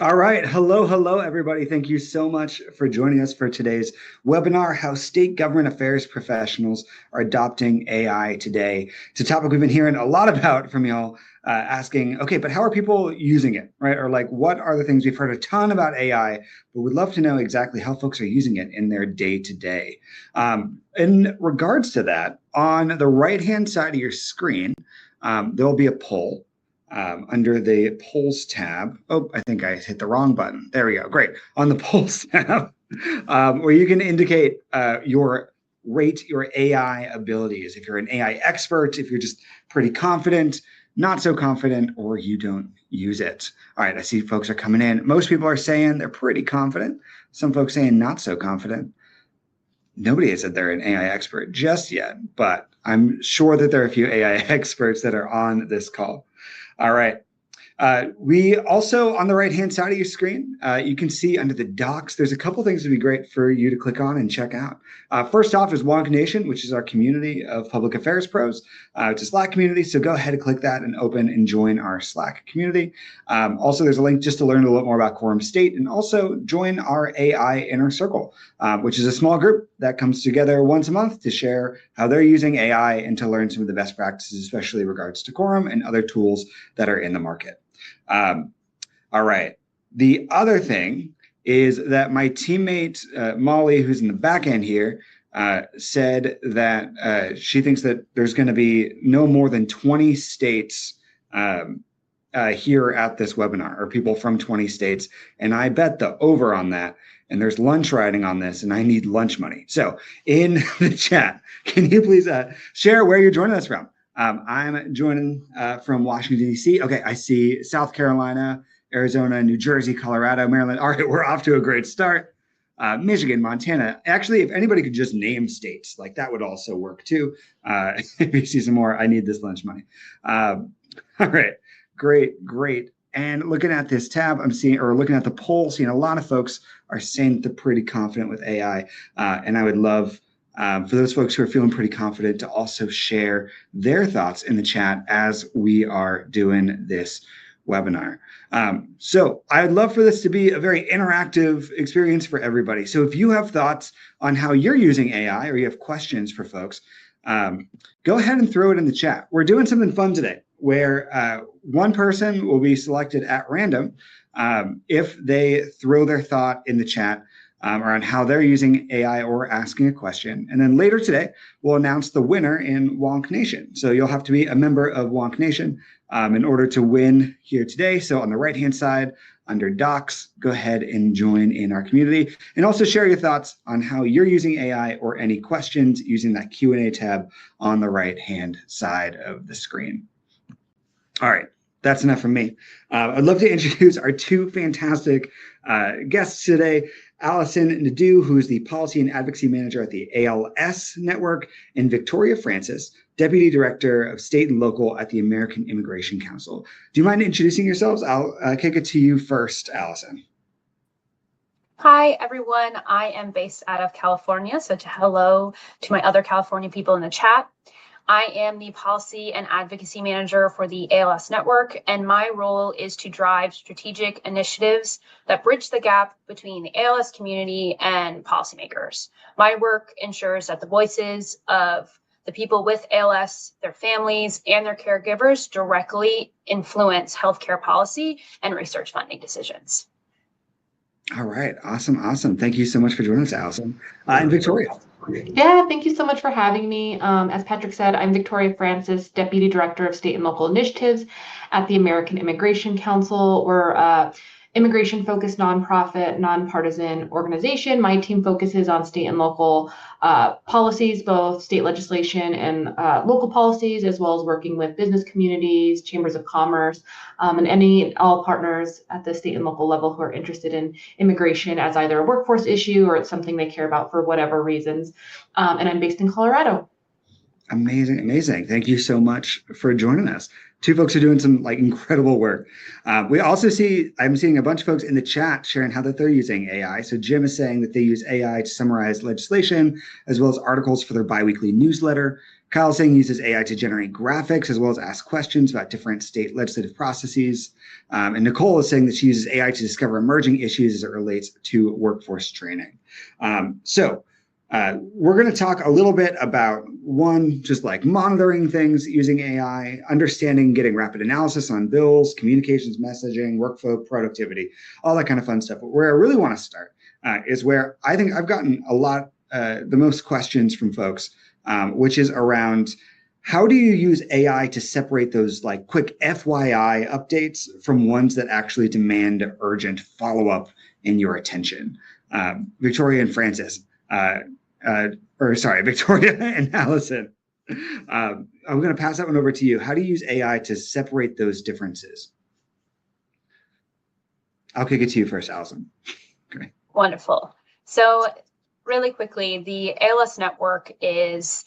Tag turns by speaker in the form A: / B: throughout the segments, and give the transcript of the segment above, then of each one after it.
A: All right. Hello, everybody. Thank you so much for joining us for today's webinar, How State Government Affairs Professionals Are Adopting AI Today. It's a topic we've been hearing a lot about from y'all, asking, okay, but how are people using it, right? Or like, what are the things we've heard a ton about AI, but we'd love to know exactly how folks are using it in their day-to-day. In regards to that, on the right-hand side of your screen, there'll be a poll under the polls tab. Oh, I think I hit the wrong button. There we go. Great. On the polls tab, where you can indicate your AI abilities. If you're an AI expert, if you're just pretty confident, not so confident, or you don't use it. All right, I see folks are coming in. Most people are saying they're pretty confident. Some folks saying not so confident. Nobody has said they're an AI expert just yet, but I'm sure that there are a few AI experts that are on this call. All right. We also, on the right-hand side of your screen, you can see under the docs, there's a couple things that would be great for you to click on and check out. First off is Wonk Nation, which is our community of public affairs pros. It's a Slack community, so go ahead and click that and open and join our Slack community. Also, there's a link just to learn a little more about Quorum State, and also join our AI Inner Circle, which is a small group that comes together once a month to share how they're using AI and to learn some of the best practices, especially in regards to Quorum and other tools that are in the market. All right. The other thing is that my teammate, Molly, who's in the back end here, said that she thinks that there's going to be no more than 20 states here at this webinar, or people from 20 states. And I bet the over on that. And there's lunch riding on this, and I need lunch money. So in the chat, can you please share where you're joining us from? I'm joining from Washington, D.C. Okay, I see South Carolina, Arizona, New Jersey, Colorado, Maryland. All right, we're off to a great start. Michigan, Montana. Actually, if anybody could just name states, like that would also work too. If you see some more, I need this lunch money. All right, great. And looking at this tab, I'm seeing, or looking at the poll, seeing a lot of folks are saying that they're pretty confident with AI. And I would love for those folks who are feeling pretty confident to also share their thoughts in the chat as we are doing this webinar. So I'd love for this to be a very interactive experience for everybody. So if you have thoughts on how you're using AI, or you have questions for folks, go ahead and throw it in the chat. We're doing something fun today where one person will be selected at random if they throw their thought in the chat around how they're using AI or asking a question. And then later today, we'll announce the winner in Wonk Nation. So you'll have to be a member of Wonk Nation in order to win here today. So on the right-hand side, under docs, go ahead and join in our community. And also share your thoughts on how you're using AI or any questions using that Q&A tab on the right-hand side of the screen. All right, that's enough from me. I'd love to introduce our two fantastic guests today. Allison Nadeau, who is the Policy and Advocacy Manager at the ALS Network, and Victoria Francis, Deputy Director of State and Local at the American Immigration Council. Do you mind introducing yourselves? I'll kick it to you first, Allison.
B: Hi, everyone. I am based out of California, so hello to my other California people in the chat. I am the Policy and Advocacy Manager for the ALS Network, and my role is to drive strategic initiatives that bridge the gap between the ALS community and policymakers. My work ensures that the voices of the people with ALS, their families, and their caregivers directly influence healthcare policy and research funding decisions.
A: All right, awesome. Thank you so much for joining us, Allison. And Victoria.
C: Yeah, thank you so much for having me. As Patrick said, I'm Victoria Francis, Deputy Director of State and Local Initiatives at the American Immigration Council. We're immigration-focused nonprofit, nonpartisan organization. My team focuses on state and local policies, both state legislation and local policies, as well as working with business communities, chambers of commerce, and all partners at the state and local level who are interested in immigration as either a workforce issue or it's something they care about for whatever reasons. And I'm based in Colorado.
A: Amazing. Thank you so much for joining us. Two folks are doing some incredible work. We also I'm seeing a bunch of folks in the chat sharing how that they're using AI. So Jim is saying that they use AI to summarize legislation as well as articles for their biweekly newsletter. Kyle's saying he uses AI to generate graphics as well as ask questions about different state legislative processes. And Nicole is saying that she uses AI to discover emerging issues as it relates to workforce training. We're going to talk a little bit about one, just like monitoring things using AI, understanding, getting rapid analysis on bills, communications, messaging, workflow, productivity, all that kind of fun stuff. But where I really want to start is where I think I've gotten a lot, the most questions from folks, which is around how do you use AI to separate those like quick FYI updates from ones that actually demand urgent follow-up in your attention? Victoria and Francis. Victoria and Allison. I'm going to pass that one over to you. How do you use AI to separate those differences? I'll kick it to you first, Allison. Great.
B: Wonderful. So really quickly, the ALS Network is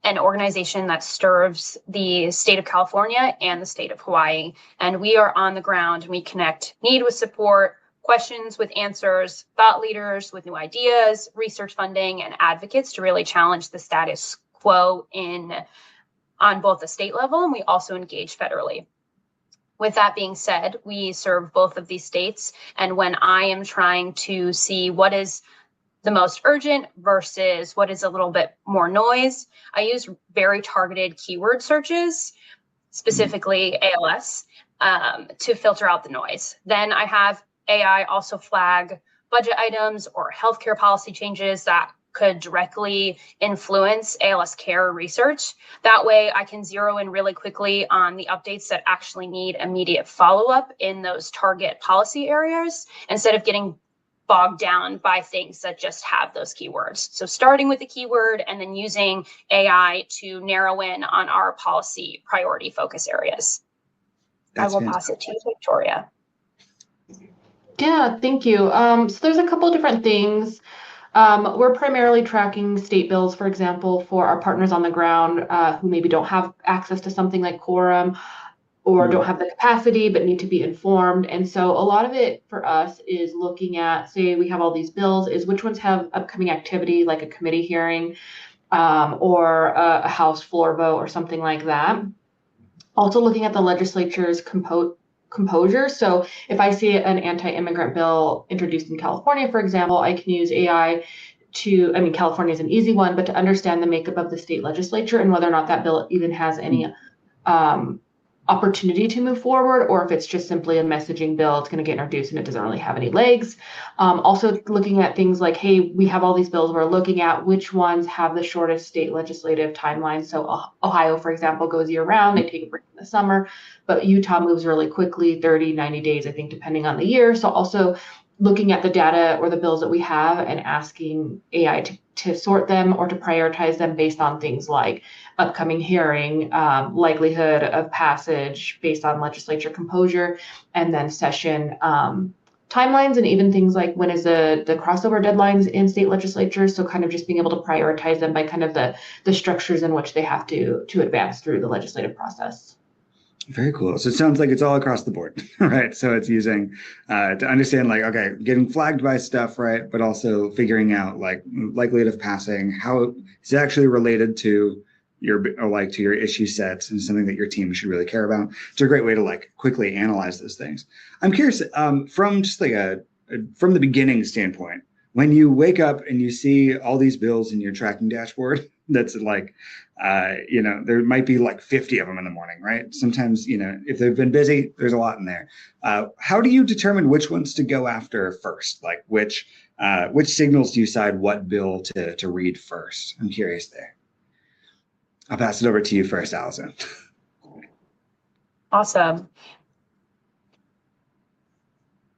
B: an organization that serves the state of California and the state of Hawaii. And we are on the ground and we connect need with support, questions with answers, thought leaders with new ideas, research funding, and advocates to really challenge the status quo on both the state level, and we also engage federally. With that being said, we serve both of these states, and when I am trying to see what is the most urgent versus what is a little bit more noise, I use very targeted keyword searches, specifically ALS, to filter out the noise. Then I have AI also flag budget items or healthcare policy changes that could directly influence ALS care research. That way I can zero in really quickly on the updates that actually need immediate follow-up in those target policy areas instead of getting bogged down by things that just have those keywords. So starting with the keyword and then using AI to narrow in on our policy priority focus areas.
A: That's
B: I will pass it to you, Victoria.
C: Yeah, thank you. So there's a couple different things. We're primarily tracking state bills, for example, for our partners on the ground who maybe don't have access to something like quorum or don't have the capacity but need to be informed. And so a lot of it for us is looking at, say we have all these bills, is which ones have upcoming activity like a committee hearing or a House floor vote or something like that. Also looking at the legislature's composure. So if I see an anti-immigrant bill introduced in California, for example, I can use AI California is an easy one, but to understand the makeup of the state legislature and whether or not that bill even has any opportunity to move forward, or if it's just simply a messaging bill, it's going to get introduced and it doesn't really have any legs. Also looking at things like, hey, we have all these bills, we're looking at which ones have the shortest state legislative timeline. So Ohio, for example, goes year round, they take a break in the summer, but Utah moves really quickly, 30, 90 days, I think, depending on the year. So also looking at the data or the bills that we have and asking AI to sort them or to prioritize them based on things like upcoming hearing, likelihood of passage based on legislature composure, and then session timelines, and even things like when is the crossover deadlines in state legislatures. So kind of just being able to prioritize them by kind of the structures in which they have to advance through the legislative process.
A: Very cool. So it sounds like it's all across the board, right? So it's using to understand like, okay, getting flagged by stuff, right? But also figuring out like likelihood of passing, how it's actually related to your issue sets and something that your team should really care about. It's a great way to like quickly analyze those things. I'm curious from just like from the beginning standpoint, when you wake up and you see all these bills in your tracking dashboard, that's like, there might be like 50 of them in the morning, right? Sometimes, if they've been busy, there's a lot in there. How do you determine which ones to go after first? Like which signals do you decide what bill to read first? I'm curious there. I'll pass it over to you first, Allison.
B: Awesome.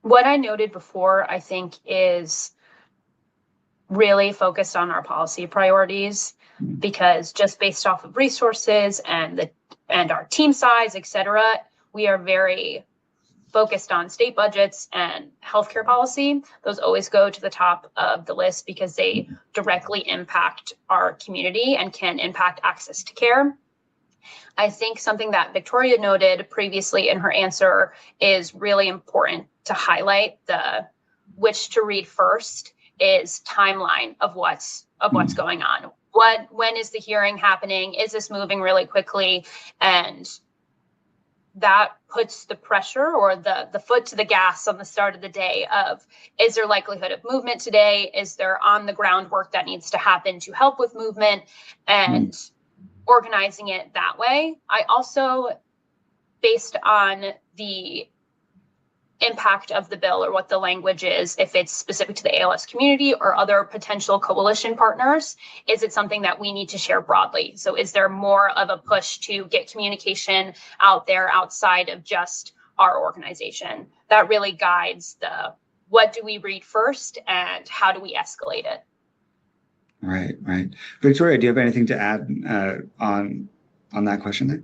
B: What I noted before, I think, is really focused on our policy priorities, because just based off of resources and our team size, et cetera, we are very focused on state budgets and healthcare policy. Those always go to the top of the list because they directly impact our community and can impact access to care. I think something that Victoria noted previously in her answer is really important to highlight. Which to read first is timeline of what's going on. when is the hearing happening? Is this moving really quickly? And that puts the pressure or the foot to the gas on the start of the day of, is there likelihood of movement today? Is there on the ground work that needs to happen to help with movement? And organizing it that way. I also, based on the impact of the bill or what the language is, if it's specific to the ALS community or other potential coalition partners, is it something that we need to share broadly? So is there more of a push to get communication out there outside of just our organization? That really guides the, what do we read first and how do we escalate it?
A: Right. Victoria, do you have anything to add on that question there?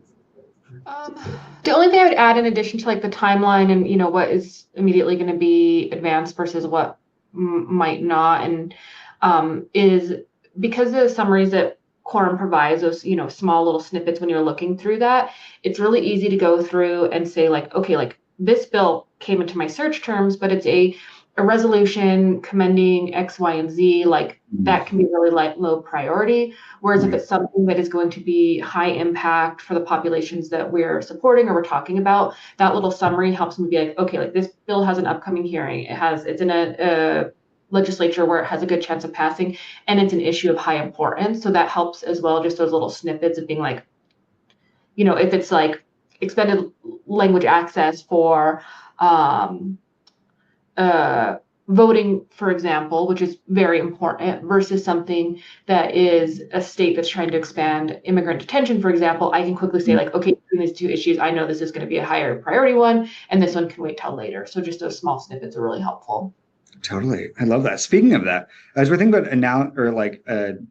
C: The only thing I would add in addition to like the timeline and, you know, what is immediately going to be advanced versus what might not, and is because the summaries that Quorum provides, those, you know, small little snippets when you're looking through that, it's really easy to go through and say like, okay, like this bill came into my search terms, but it's a resolution commending X, Y, and Z, like that can be really like low priority. Whereas if it's something that is going to be high impact for the populations that we're supporting or we're talking about, that little summary helps me be like, okay, like this bill has an upcoming hearing. It's in a legislature where it has a good chance of passing, and it's an issue of high importance. So that helps as well, just those little snippets of being like, you know, if it's like expanded language access for voting, for example, which is very important, versus something that is a state that's trying to expand immigrant detention, for example, I can quickly say like, okay, between these two issues, I know this is going to be a higher priority one, and this one can wait till later. So just those small snippets are really helpful.
A: Totally. I love that. Speaking of that, as we're thinking about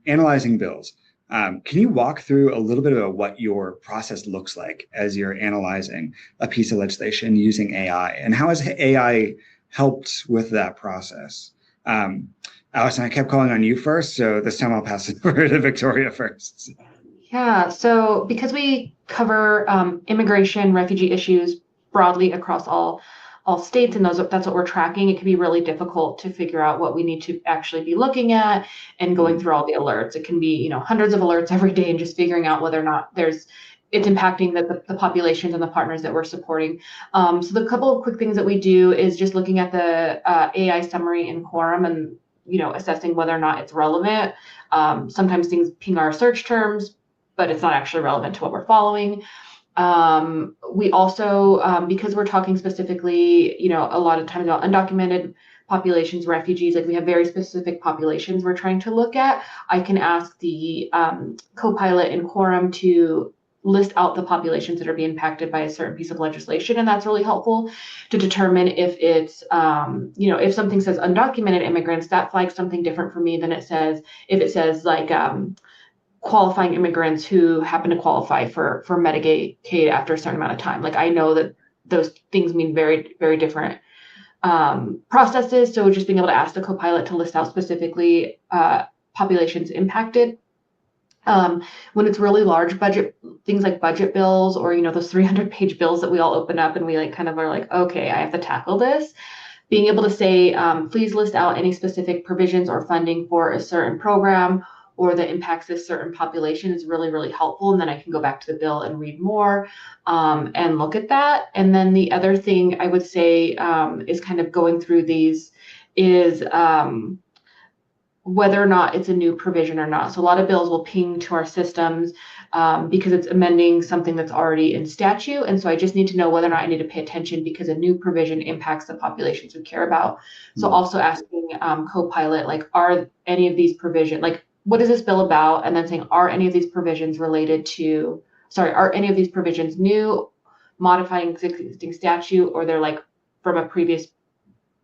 A: analyzing bills, can you walk through a little bit about what your process looks like as you're analyzing a piece of legislation using AI, and how has AI helped with that process? Allison, I kept calling on you first, so this time I'll pass it over to Victoria first.
C: Yeah, so because we cover immigration, refugee issues broadly across all states, and that's what we're tracking, it can be really difficult to figure out what we need to actually be looking at and going through all the alerts. It can be, you know, hundreds of alerts every day and just figuring out whether or not it's impacting the populations and the partners that we're supporting. So the couple of quick things that we do is just looking at the AI summary in Quorum and, you know, assessing whether or not it's relevant. Sometimes things ping our search terms, but it's not actually relevant to what we're following. We also, because we're talking specifically, you know, a lot of times about undocumented populations, refugees, like we have very specific populations we're trying to look at. I can ask the co-pilot in Quorum to list out the populations that are being impacted by a certain piece of legislation. And that's really helpful to determine if it's, you know, if something says undocumented immigrants, that flags something different for me than if it says like qualifying immigrants who happen to qualify for Medicaid after a certain amount of time. Like I know that those things mean very, very different processes. So just being able to ask the co-pilot to list out specifically populations impacted. When it's really large budget, things like budget bills or, you know, those 300-page bills that we all open up and we like kind of are like, okay, I have to tackle this. Being able to say, please list out any specific provisions or funding for a certain program or that impacts this certain population is really, really helpful. And then I can go back to the bill and read more and look at that. And then the other thing I would say is kind of going through these is whether or not it's a new provision or not. So a lot of bills will ping to our systems because it's amending something that's already in statute. And so I just need to know whether or not I need to pay attention because a new provision impacts the populations we care about. So also asking co-pilot, like, are any of these provisions, like, what is this bill about? And then saying, are any of these provisions are any of these provisions new, modifying existing statute, or they're like from a previous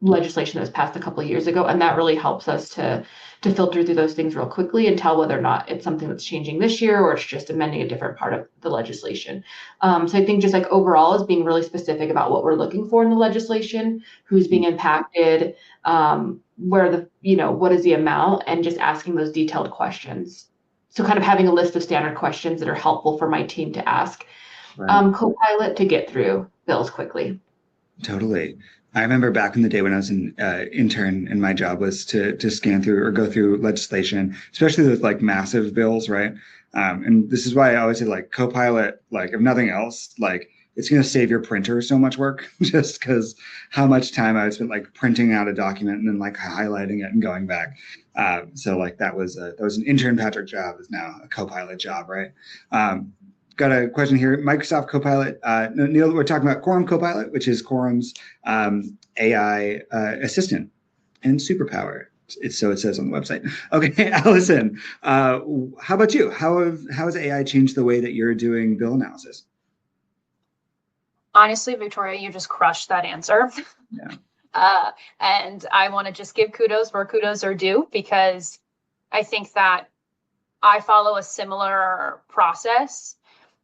C: legislation that was passed a couple of years ago? And that really helps us to filter through those things real quickly and tell whether or not it's something that's changing this year or it's just amending a different part of the legislation. So I think just like overall is being really specific about what we're looking for in the legislation, who's being impacted, what is the amount, and just asking those detailed questions. So kind of having a list of standard questions that are helpful for my team to ask co-pilot to get through bills quickly.
A: Totally. I remember back in the day when I was an intern, and my job was to scan through or go through legislation, especially with like massive bills, right? And this is why I always say like Copilot, like if nothing else, like it's going to save your printer so much work, just because how much time I would spend like printing out a document and then like highlighting it and going back. So like that was an intern Patrick job, is now a Copilot job, right? Got a question here. Microsoft Copilot. Neil, we're talking about Quorum Copilot, which is Quorum's AI assistant and superpower. So it says on the website. Okay, Allison, how about you? How has AI changed the way that you're doing bill analysis?
B: Honestly, Victoria, you just crushed that answer.
A: Yeah.
B: And I want to just give kudos where kudos are due, because I think that I follow a similar process.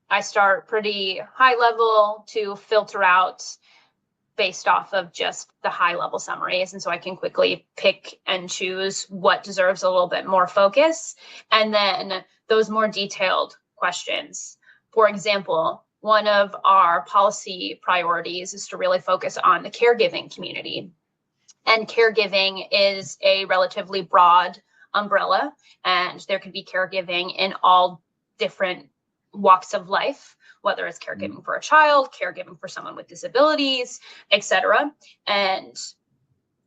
B: I start pretty high level to filter out based off of just the high level summaries. And so I can quickly pick and choose what deserves a little bit more focus. And then those more detailed questions. For example, one of our policy priorities is to really focus on the caregiving community. And caregiving is a relatively broad umbrella, and there could be caregiving in all different walks of life, whether it's caregiving for a child, caregiving for someone with disabilities, etc. And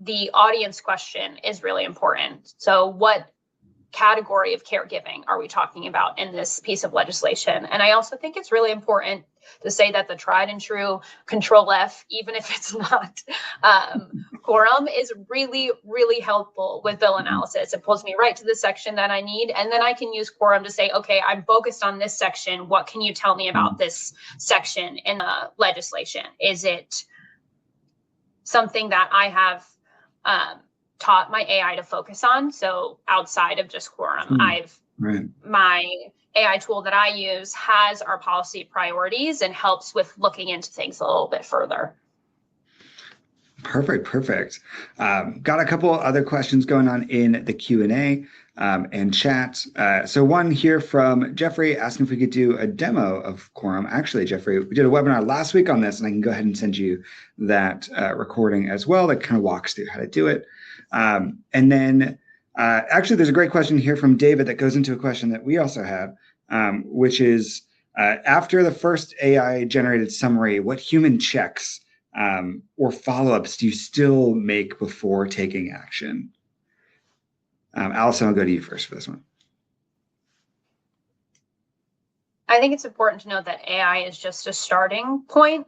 B: the audience question is really important. So what category of caregiving are we talking about in this piece of legislation? And I also think it's really important to say that the tried and true Control F, even if it's not Quorum, is really, really helpful with bill analysis. It pulls me right to the section that I need. And then I can use Quorum to say, okay, I'm focused on this section. What can you tell me about this section in the legislation? Is it something that I have taught my AI to focus on? So outside of just Quorum, my AI tool that I use has our policy priorities and helps with looking into things a little bit further.
A: Perfect. Got a couple other questions going on in the Q&A and chat. So one here from Jeffrey asking if we could do a demo of Quorum. Actually, Jeffrey, we did a webinar last week on this, and I can go ahead and send you that recording as well that kind of walks through how to do it. And then actually, there's a great question here from David that goes into a question that we also had, which is after the first AI generated summary, what human checks or follow-ups do you still make before taking action? Allison, I'll go to you first for this one.
B: I think it's important to note that AI is just a starting point.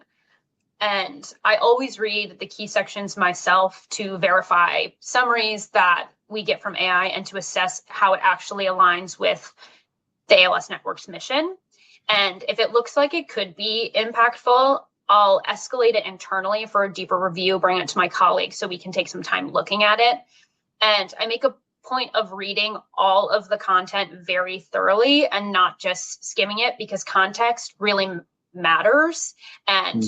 B: And I always read the key sections myself to verify summaries that we get from AI and to assess how it actually aligns with the ALS network's mission. And if it looks like it could be impactful, I'll escalate it internally for a deeper review, bring it to my colleagues so we can take some time looking at it. And I make a point of reading all of the content very thoroughly and not just skimming it, because context really matters. And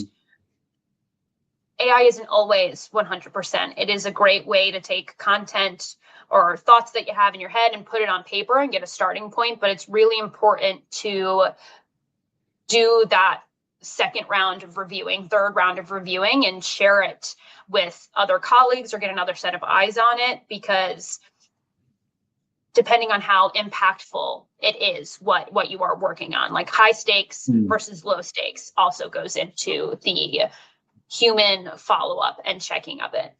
B: AI isn't always 100%. It is a great way to take content or thoughts that you have in your head and put it on paper and get a starting point. But it's really important to do that second round of reviewing, third round of reviewing, and share it with other colleagues or get another set of eyes on it, because depending on how impactful it is, what you are working on, like high stakes versus low stakes also goes into the human follow-up and checking of it.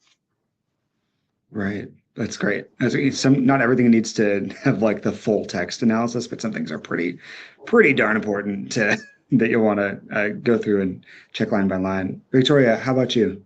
A: Right. That's great. Not everything needs to have like the full text analysis, but some things are pretty darn important to that you'll want to go through and check line by line. Victoria, how about you?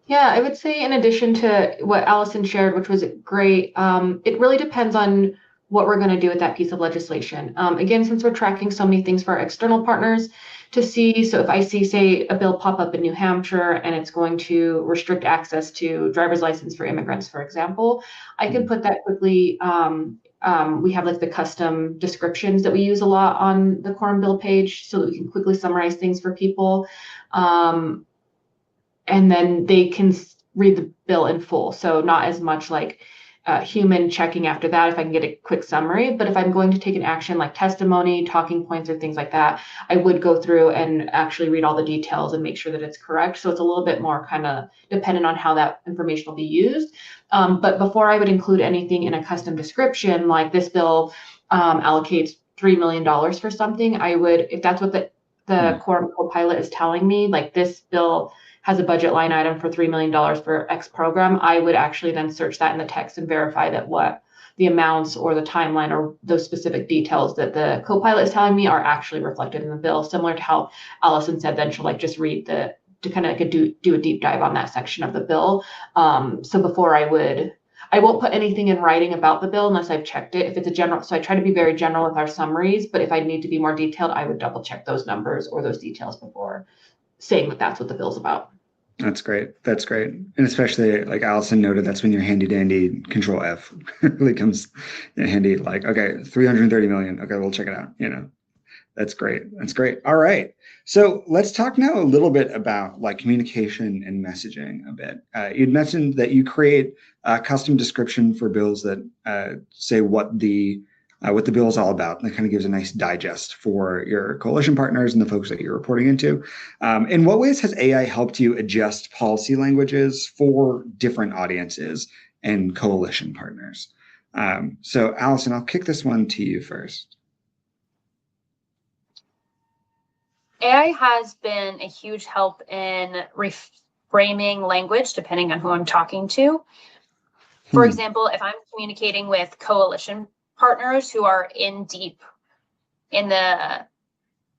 C: Yeah, I would say in addition to what Allison shared, which was great, it really depends on what we're going to do with that piece of legislation. Again, since we're tracking so many things for our external partners to see, so if I see, say, a bill pop up in New Hampshire and it's going to restrict access to driver's license for immigrants, for example, I can put that quickly. We have like the custom descriptions that we use a lot on the Quorum bill page so that we can quickly summarize things for people. And then they can read the bill in full. So not as much like human checking after that if I can get a quick summary. But if I'm going to take an action like testimony, talking points, or things like that, I would go through and actually read all the details and make sure that it's correct. So it's a little bit more kind of dependent on how that information will be used. But before I would include anything in a custom description, like this bill allocates $3 million for something, I would, if that's what the core co-pilot is telling me, like this bill has a budget line item for $3 million for X program, I would actually then search that in the text and verify that what the amounts or the timeline or those specific details that the co-pilot is telling me are actually reflected in the bill, similar to how Allison said, then she'll like just read to kind of do a deep dive on that section of the bill. So before I won't put anything in writing about the bill unless I've checked it. If it's a general, so I try to be very general with our summaries, but if I need to be more detailed, I would double check those numbers or those details before saying that that's what the bill's about.
A: That's great. That's great. And especially like Allison noted, that's when your handy dandy control F really comes in handy. Like, okay, 330 million. Okay, we'll check it out. That's great. That's great. All right. So let's talk now a little bit about like communication and messaging a bit. You'd mentioned that you create a custom description for bills that say what the bill is all about. And that kind of gives a nice digest for your coalition partners and the folks that you're reporting into. In what ways has AI helped you adjust policy languages for different audiences and coalition partners? So Allison, I'll kick this one to you first.
B: AI has been a huge help in reframing language depending on who I'm talking to. For example, if I'm communicating with coalition partners who are in deep in the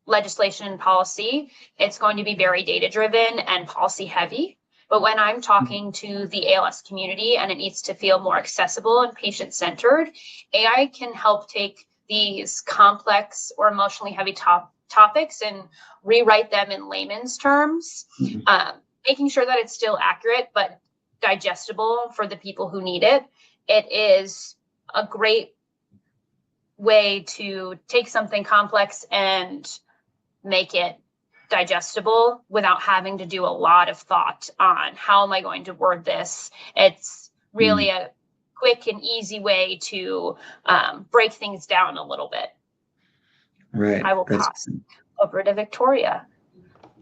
B: legislation and policy, it's going to be very data driven and policy heavy. But when I'm talking to the ALS community and it needs to feel more accessible and patient centered, AI can help take these complex or emotionally heavy topics and rewrite them in layman's terms, making sure that it's still accurate but digestible for the people who need it. It is a great way to take something complex and make it digestible without having to do a lot of thought on how am I going to word this. It's really a quick and easy way to break things down a little bit.
C: Right.
B: I will pass over to Victoria.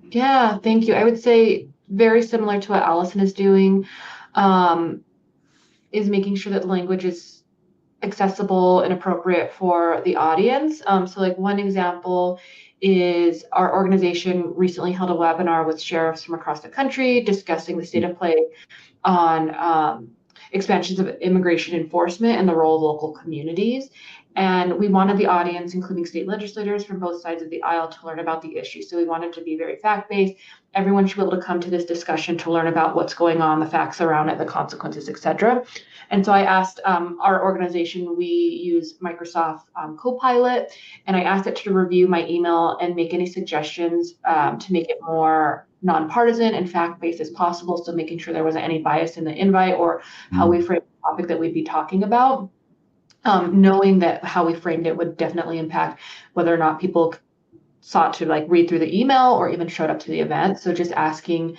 C: Yeah, thank you. I would say very similar to what Allison is doing, is making sure that the language is accessible and appropriate for the audience. So like one example is our organization recently held a webinar with sheriffs from across the country discussing the state of play on expansions of immigration enforcement and the role of local communities. And we wanted the audience, including state legislators from both sides of the aisle, to learn about the issue. So we wanted to be very fact-based. Everyone should be able to come to this discussion to learn about what's going on, the facts around it, the consequences, et cetera. And so I asked our organization, we use Microsoft Copilot, and I asked it to review my email and make any suggestions to make it more nonpartisan and fact-based as possible. So making sure there wasn't any bias in the invite or how we frame the topic that we'd be talking about. Knowing that how we framed it would definitely impact whether or not people sought to like read through the email or even showed up to the event. So just asking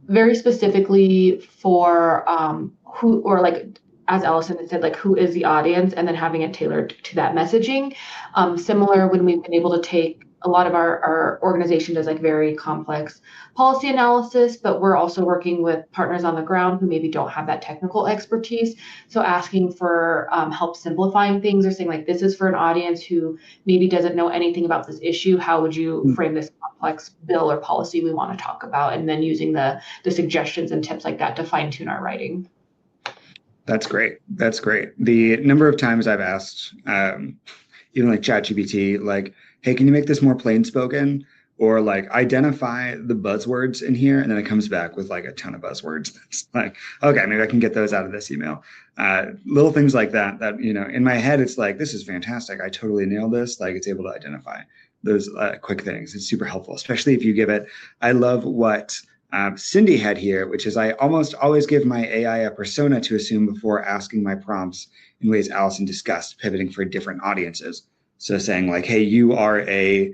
C: very specifically for who, or like, as Allison had said, like who is the audience, and then having it tailored to that messaging. Similar when we've been able to take a lot of our organization does like very complex policy analysis, but we're also working with partners on the ground who maybe don't have that technical expertise. So asking for help simplifying things, or saying like, this is for an audience who maybe doesn't know anything about this issue. How would you frame this complex bill or policy we want to talk about? And then using the suggestions and tips like that to fine tune our writing.
A: That's great. That's great. The number of times I've asked, even like ChatGPT, like, hey, can you make this more plain spoken? Or like identify the buzzwords in here, and then it comes back with like a ton of buzzwords. It's like, okay, maybe I can get those out of this email. Little things like that, in my head, it's like, this is fantastic. I totally nailed this. Like it's able to identify those quick things. It's super helpful, especially if you give it. I love what Cindy had here, which is I almost always give my AI a persona to assume before asking my prompts in ways Allison discussed, pivoting for different audiences. So saying like, hey, you are a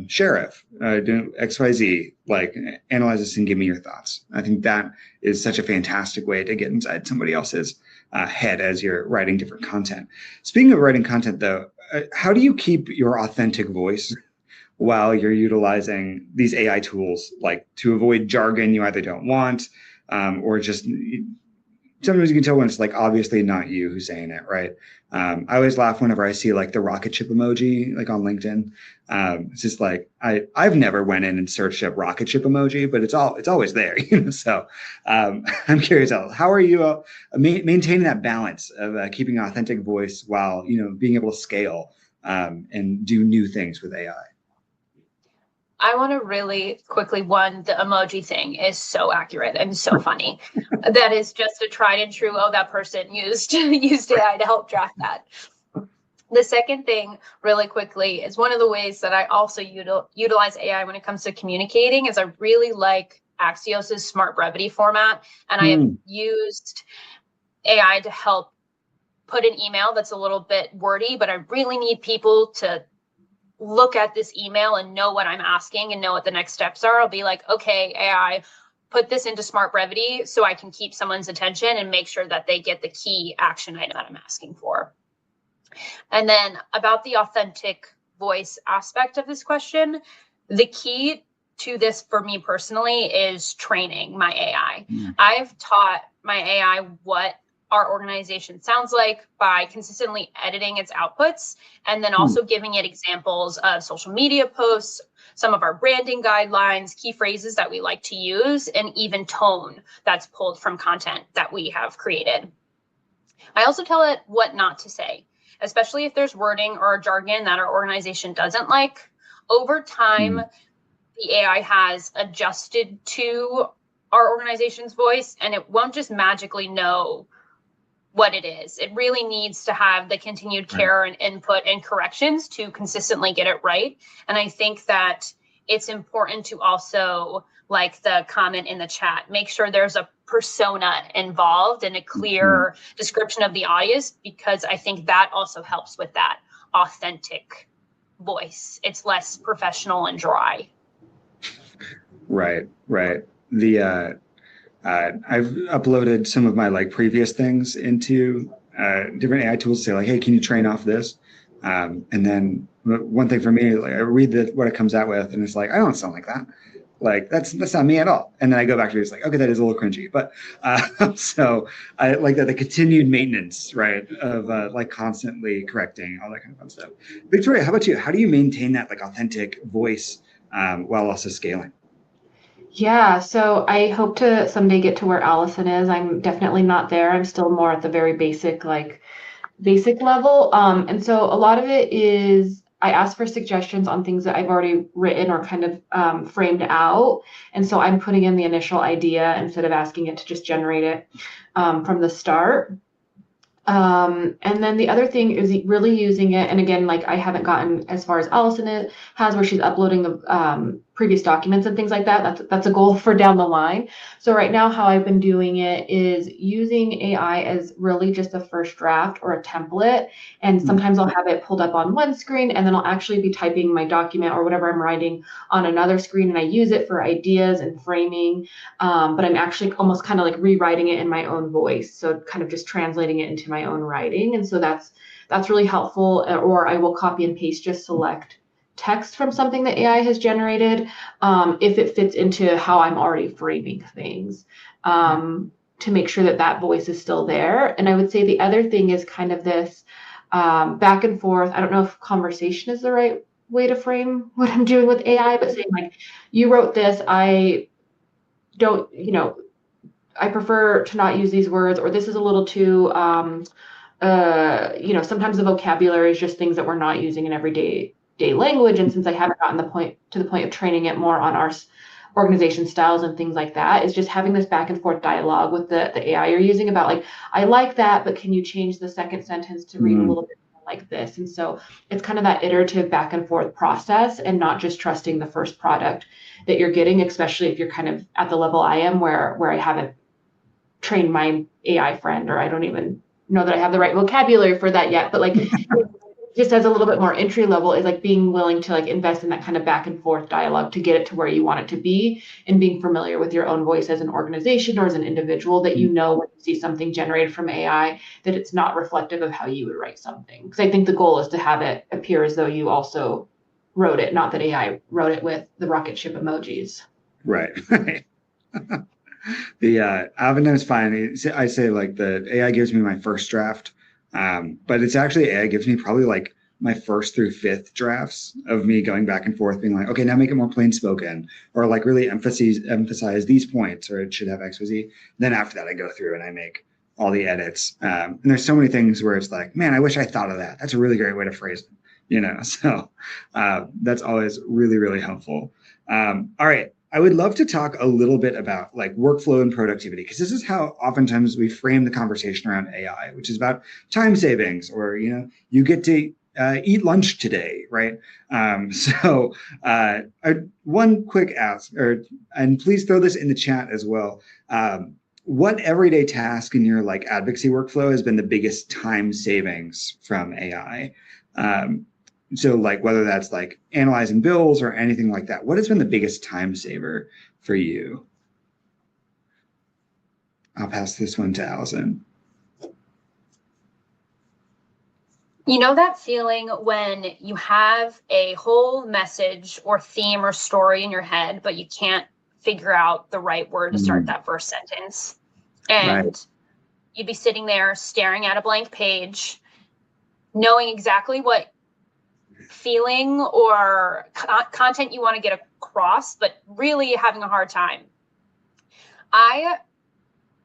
A: sheriff, do XYZ, like analyze this and give me your thoughts. I think that is such a fantastic way to get inside somebody else's head as you're writing different content. Speaking of writing content though, how do you keep your authentic voice while you're utilizing these AI tools, like to avoid jargon you either don't want, or just sometimes you can tell when it's like obviously not you who's saying it, right? I always laugh whenever I see like the rocket ship emoji, like on LinkedIn. It's just like I've never went in and searched up rocket ship emoji, but it's always there, you know. So I'm curious, how are you maintaining that balance of keeping an authentic voice while being able to scale and do new things with AI?
B: I want to really quickly, the emoji thing is so accurate and so funny. That is just a tried and true, that person used AI to help draft that. The second thing, really quickly, is one of the ways that I also utilize AI when it comes to communicating is I really like Axios's smart brevity format. And I have used AI to help put an email that's a little bit wordy, but I really need people to look at this email and know what I'm asking and know what the next steps are. I'll be like, okay, AI, put this into smart brevity so I can keep someone's attention and make sure that they get the key action item that I'm asking for. And then about the authentic voice aspect of this question, the key to this for me personally is training my AI. I've taught my AI what our organization sounds like by consistently editing its outputs and then also giving it examples of social media posts, some of our branding guidelines, key phrases that we like to use, and even tone that's pulled from content that we have created. I also tell it what not to say, especially if there's wording or jargon that our organization doesn't like. Over time, the AI has adjusted to our organization's voice, and it won't just magically know what it is. It really needs to have the continued care and input and corrections to consistently get it right. And I think that it's important to also, like the comment in the chat, make sure there's a persona involved and a clear description of the audience, because I think that also helps with that authentic voice. It's less professional and dry.
A: Right. I've uploaded some of my previous things into different AI tools to say hey, can you train off this? And then one thing for me, I read what it comes out with, and it's I don't sound like that. That's not me at all. And then I go back to it, it's okay, that is a little cringy. But so I like that the continued maintenance, right, of constantly correcting all that kind of fun stuff. Victoria, how about you? How do you maintain that authentic voice while also scaling?
C: Yeah, so I hope to someday get to where Allison is. I'm definitely not there. I'm still more at the very basic level. And so a lot of it is I ask for suggestions on things that I've already written or kind of framed out. And so I'm putting in the initial idea instead of asking it to just generate it from the start. And then the other thing is really using it. And again, I haven't gotten as far as Allison has, where she's uploading the previous documents and things like that. That's a goal for down the line. So right now, how I've been doing it is using AI as really just a first draft or a template. And sometimes I'll have it pulled up on one screen, and then I'll actually be typing my document or whatever I'm writing on another screen. And I use it for ideas and framing. But I'm actually almost kind of rewriting it in my own voice. So kind of just translating it into my own writing. And so that's really helpful. Or I will copy and paste, just select text from something that AI has generated if it fits into how I'm already framing things, to make sure that voice is still there. And I would say the other thing is kind of this back and forth. I don't know if conversation is the right way to frame what I'm doing with AI, but saying you wrote this, I don't, I prefer to not use these words, or this is a little too, sometimes the vocabulary is just things that we're not using in everyday language. And since I haven't gotten to the point of training it more on our organization styles and things like that, is just having this back and forth dialogue with the AI you're using about I like that, but can you change the second sentence to read a little bit more like this? And so it's kind of that iterative back and forth process, and not just trusting the first product that you're getting, especially if you're kind of at the level I am where I haven't trained my AI friend, or I don't even know that I have the right vocabulary for that yet. But just as a little bit more entry level is like being willing to like invest in that kind of back and forth dialogue to get it to where you want it to be, and being familiar with your own voice as an organization or as an individual, that you know when you see something generated from AI that it's not reflective of how you would write something. Because I think the goal is to have it appear as though you also wrote it, not that AI wrote it with the rocket ship emojis.
A: Right. The Alvin is fine. I say like the AI gives me my first draft, but it's actually AI gives me probably like my first through fifth drafts of me going back and forth, being like, okay, now make it more plain spoken, or like really emphasize these points, or it should have X, Y, Z. Then after that, I go through and I make all the edits. And there's so many things where it's like, man, I wish I thought of that. That's a really great way to phrase it, So that's always really, really helpful. All right. I would love to talk a little bit about like workflow and productivity, because this is how oftentimes we frame the conversation around AI, which is about time savings, or, you get to eat lunch today, right? One quick ask, and please throw this in the chat as well. What everyday task in your like advocacy workflow has been the biggest time savings from AI? So like whether that's like analyzing bills or anything like that, what has been the biggest time saver for you? I'll pass this one to Allison.
B: You know that feeling when you have a whole message or theme or story in your head, but you can't figure out the right word to start that first sentence? And you'd be sitting there staring at a blank page, knowing exactly what feeling or content you want to get across, but really having a hard time. I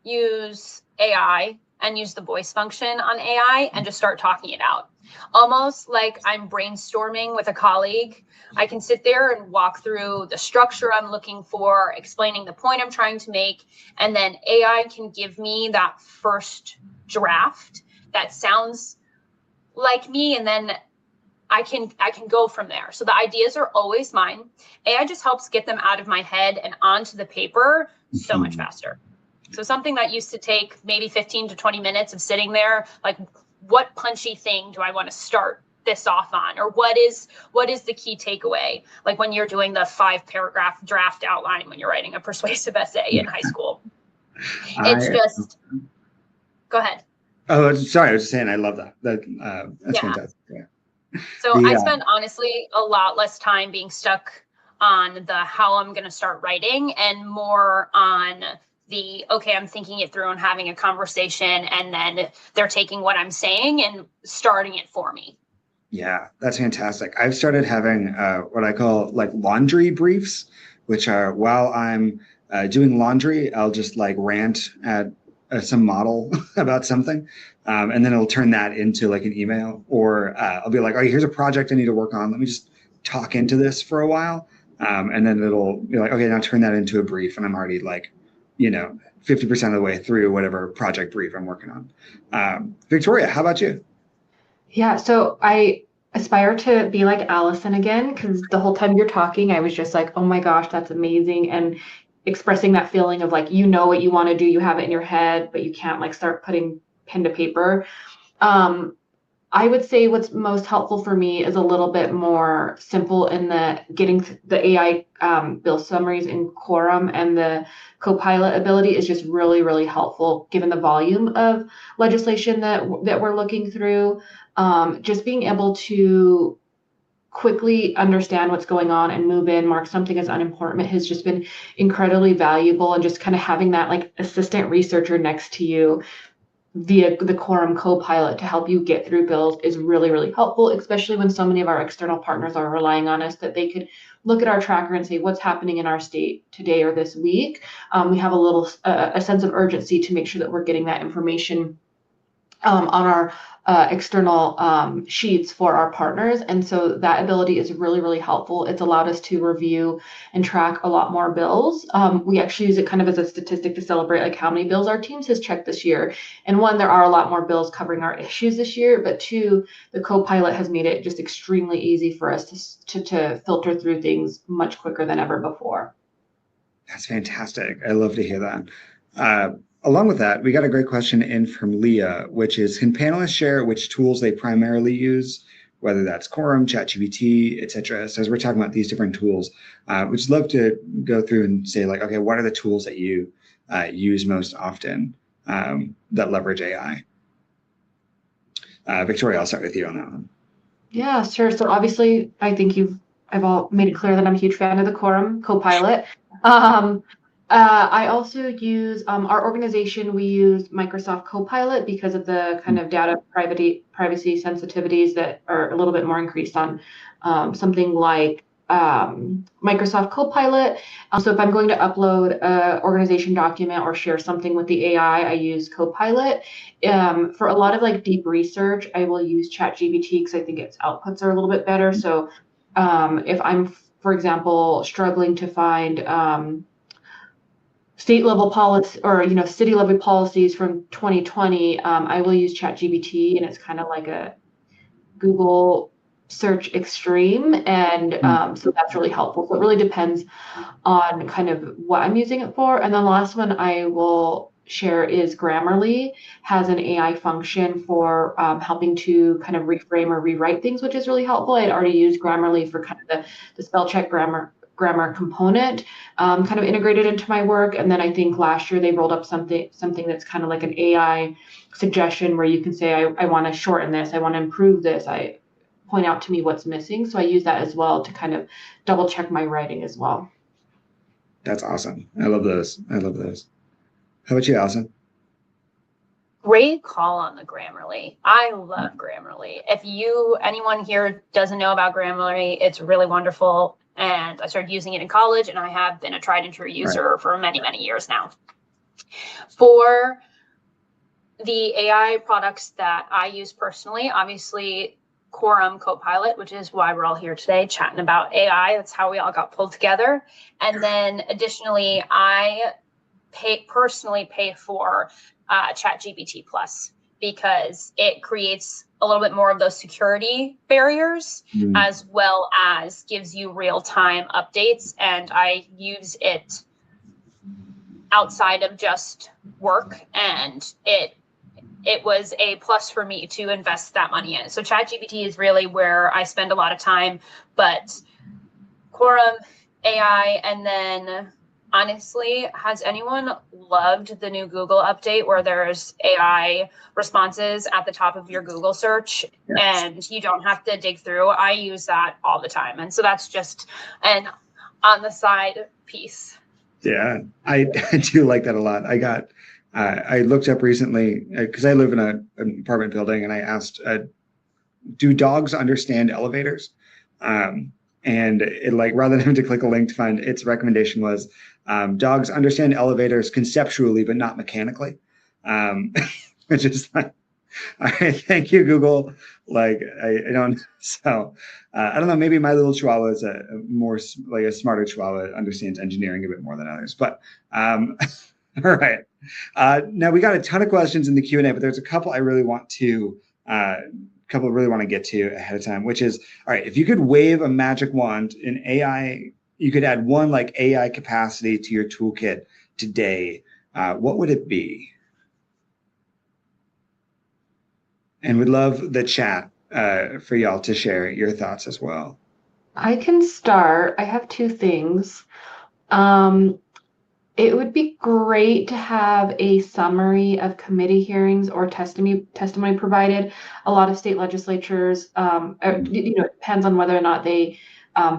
B: use AI and use the voice function on AI and just start talking it out. Almost like I'm brainstorming with a colleague. I can sit there and walk through the structure I'm looking for, explaining the point I'm trying to make, and then AI can give me that first draft that sounds like me, and then I can go from there. So the ideas are always mine. AI just helps get them out of my head and onto the paper so much faster. So something that used to take maybe 15 to 20 minutes of sitting there, like what punchy thing do I want to start this off on? Or what is the key takeaway? Like when you're doing the 5-paragraph draft outline when you're writing a persuasive essay in high school. Go ahead.
A: Oh, sorry. I was just saying, I love that. That's fantastic. Yeah.
B: So I spend honestly a lot less time being stuck on the how I'm going to start writing and more on the, okay, I'm thinking it through and having a conversation, and then they're taking what I'm saying and starting it for me.
A: Yeah, that's fantastic. I've started having what I call like laundry briefs, which are while I'm doing laundry, I'll just like rant at some model about something. And then it'll turn that into like an email, or I'll be like, oh, here's a project I need to work on. Let me just talk into this for a while. And then it'll be like, okay, now turn that into a brief. And I'm already like, 50% of the way through whatever project brief I'm working on. Victoria, how about you?
C: Yeah, so I aspire to be like Allison again, because the whole time you're talking, I was just like, oh my gosh, that's amazing. And expressing that feeling of like, what you want to do, you have it in your head, but you can't like start putting pen to paper. I would say what's most helpful for me is a little bit more simple in the getting the AI bill summaries in Quorum, and the Copilot ability is just really, really helpful given the volume of legislation that we're looking through. Just being able to quickly understand what's going on and move in, mark something as unimportant has just been incredibly valuable. And just kind of having that like assistant researcher next to you via the Quorum Copilot to help you get through bills is really, really helpful, especially when so many of our external partners are relying on us, that they could look at our tracker and say, what's happening in our state today or this week? We have a sense of urgency to make sure that we're getting that information on our external sheets for our partners. And so that ability is really, really helpful. It's allowed us to review and track a lot more bills. We actually use it kind of as a statistic to celebrate like how many bills our teams has checked this year. And one, there are a lot more bills covering our issues this year, but two, the Copilot has made it just extremely easy for us to filter through things much quicker than ever before.
A: That's fantastic. I love to hear that. Along with that, we got a great question in from Leah, which is, can panelists share which tools they primarily use whether that's Quorum, ChatGPT, et cetera. So as we're talking about these different tools, we'd just love to go through and say, like, okay, what are the tools that you use most often that leverage AI? Victoria, I'll start with you on that one.
C: Yeah, sure. So obviously, I think I've all made it clear that I'm a huge fan of the Quorum Copilot. I also use our organization. We use Microsoft Copilot because of the kind of data privacy sensitivities that are a little bit more increased on something like Microsoft Copilot. So if I'm going to upload an organization document or share something with the AI, I use Copilot. For a lot of like deep research, I will use ChatGPT because I think its outputs are a little bit better. So if I'm, for example, struggling to find state level policy or city level policies from 2020, I will use ChatGPT, and it's kind of like a Google search extreme, and so that's really helpful. So it really depends on kind of what I'm using it for. And then the last one I will share is Grammarly has an AI function for helping to kind of reframe or rewrite things, which is really helpful. I'd already used Grammarly for kind of the spell check grammar component kind of integrated into my work. And then I think last year they rolled up something that's kind of like an AI suggestion where you can say, I want to shorten this, I want to improve this, I point out to me what's missing. So I use that as well to kind of double check my writing as well.
A: That's awesome. I love those. How about you, Allison?
B: Great call on the Grammarly. I love Grammarly. If anyone here doesn't know about Grammarly, it's really wonderful. And I started using it in college, and I have been a tried and true user for many, many years now. For the AI products that I use personally, obviously Quorum Copilot, which is why we're all here today chatting about AI. That's how we all got pulled together. And then additionally, I personally pay for ChatGPT Plus because it creates a little bit more of those security barriers as well as gives you real-time updates. And I use it outside of just work, and it was a plus for me to invest that money in. So ChatGPT is really where I spend a lot of time, but Quorum, AI, and then honestly, has anyone loved the new Google update where there's AI responses at the top of your Google search and you don't have to dig through? I use that all the time. And so that's just an on the side piece.
A: Yeah, I do like that a lot. I looked up recently because I live in an apartment building, and I asked, do dogs understand elevators? And it, like, rather than having to click a link to find, its recommendation was dogs understand elevators conceptually, but not mechanically, which is like, all right, thank you, Google. Like, I don't, so I don't know, maybe my little Chihuahua is a more like a smarter Chihuahua, understands engineering a bit more than others, but all right. Now we got a ton of questions in the Q&A, but there's a couple I really want to get to ahead of time, which is, all right, if you could wave a magic wand in AI, you could add one like AI capacity to your toolkit today, what would it be? And we'd love the chat for y'all to share your thoughts as well.
C: I can start. I have two things. It would be great to have a summary of committee hearings or testimony provided. A lot of state legislatures, it depends on whether or not they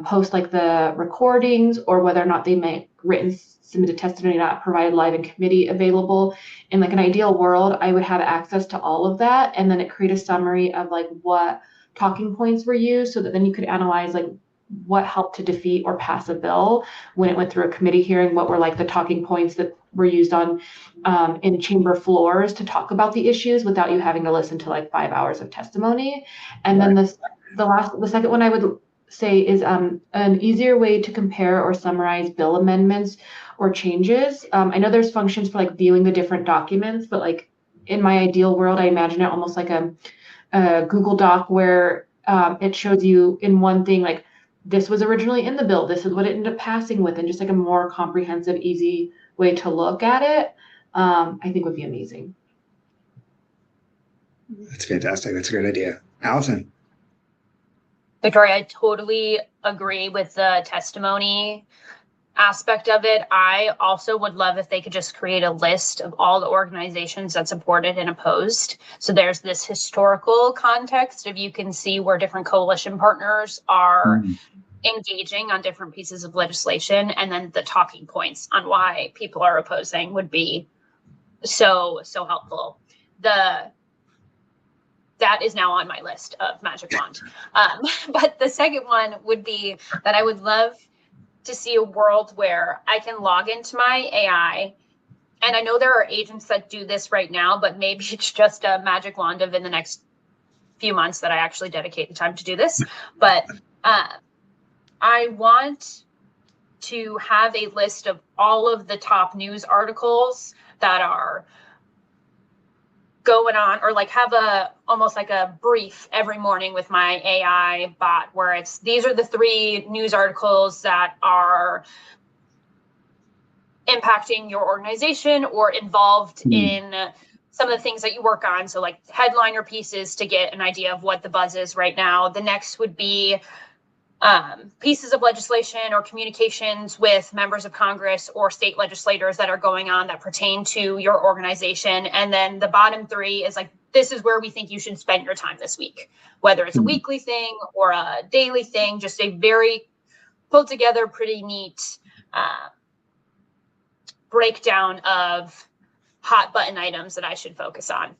C: post like the recordings or whether or not they make written submitted testimony not provided live in committee available. In like an ideal world, I would have access to all of that, and then it create a summary of like what talking points were used, so that then you could analyze like what helped to defeat or pass a bill when it went through a committee hearing, what were like the talking points that were used on in chamber floors to talk about the issues without you having to listen to like 5 hours of testimony. And then the second one I would say is an easier way to compare or summarize bill amendments or changes. I know there's functions for like viewing the different documents, but like in my ideal world, I imagine it almost like a Google Doc where it shows you in one thing, like, this was originally in the bill, this is what it ended up passing with, and just like a more comprehensive, easy way to look at it, I think would be amazing.
A: That's fantastic. That's a great idea. Allison?
B: Victoria, I totally agree with the testimony aspect of it. I also would love if they could just create a list of all the organizations that supported and opposed. So there's this historical context if you can see where different coalition partners are engaging on different pieces of legislation, and then the talking points on why people are opposing would be so helpful. That is now on my list of magic wand. But the second one would be that I would love to see a world where I can log into my AI, and I know there are agents that do this right now, but maybe it's just a magic wand of in the next few months that I actually dedicate the time to do this. But I want to have a list of all of the top news articles that are going on, or like have almost like a brief every morning with my AI bot where these are the 3 news articles that are impacting your organization or involved in some of the things that you work on. So like headliner pieces to get an idea of what the buzz is right now. The next would be pieces of legislation or communications with members of Congress or state legislators that are going on that pertain to your organization. And then the bottom 3 is like, this is where we think you should spend your time this week, whether it's a weekly thing or a daily thing, just a very pulled together, pretty neat breakdown of hot button items that I should focus on.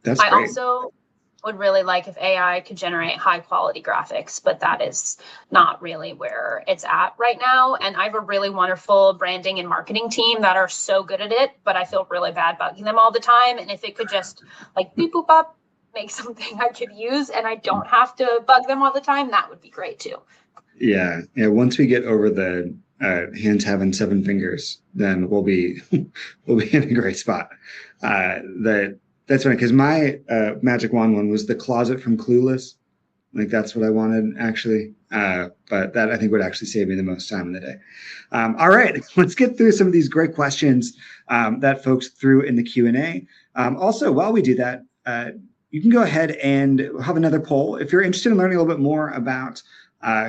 A: That's great.
B: I also would really like if AI could generate high quality graphics, but that is not really where it's at right now. And I have a really wonderful branding and marketing team that are so good at it, but I feel really bad bugging them all the time. And if it could just like beep boop up, make something I could use and I don't have to bug them all the time, that would be great too.
A: Yeah. Once we get over the hands having 7 fingers, then we'll be in a great spot. That's funny because my magic wand one was the closet from Clueless. Like that's what I wanted actually. But that I think would actually save me the most time in the day. All right, let's get through some of these great questions that folks threw in the Q&A. Also, while we do that, you can go ahead and have another poll. If you're interested in learning a little bit more about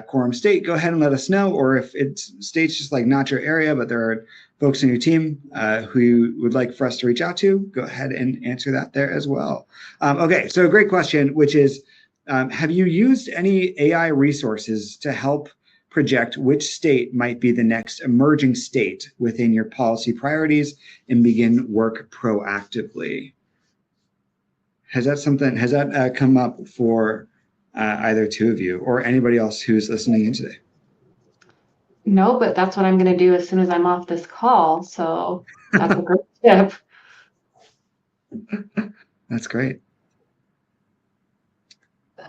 A: Quorum State, go ahead and let us know. Or if it's states just like not your area, but there are folks in your team who you would like for us to reach out to, go ahead and answer that there as well. Okay, so a great question, which is, have you used any AI resources to help project which state might be the next emerging state within your policy priorities and begin work proactively? Has that come up for either 2 of you or anybody else who's listening in today?
C: No, but that's what I'm going to do as soon as I'm off this call. So that's a great tip.
A: That's great.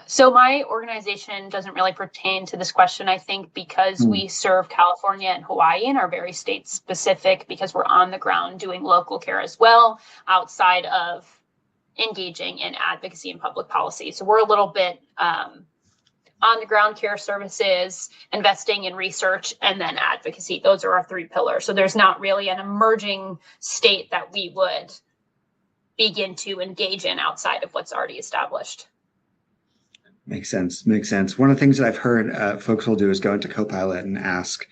B: So my organization doesn't really pertain to this question, I think, because we serve California and Hawaii and are very state specific because we're on the ground doing local care as well, outside of engaging in advocacy and public policy. So we're a little bit on the ground care services, investing in research, and then advocacy. Those are our 3 pillars. So there's not really an emerging state that we would begin to engage in outside of what's already established.
A: Makes sense. One of the things that I've heard folks will do is go into Copilot and ask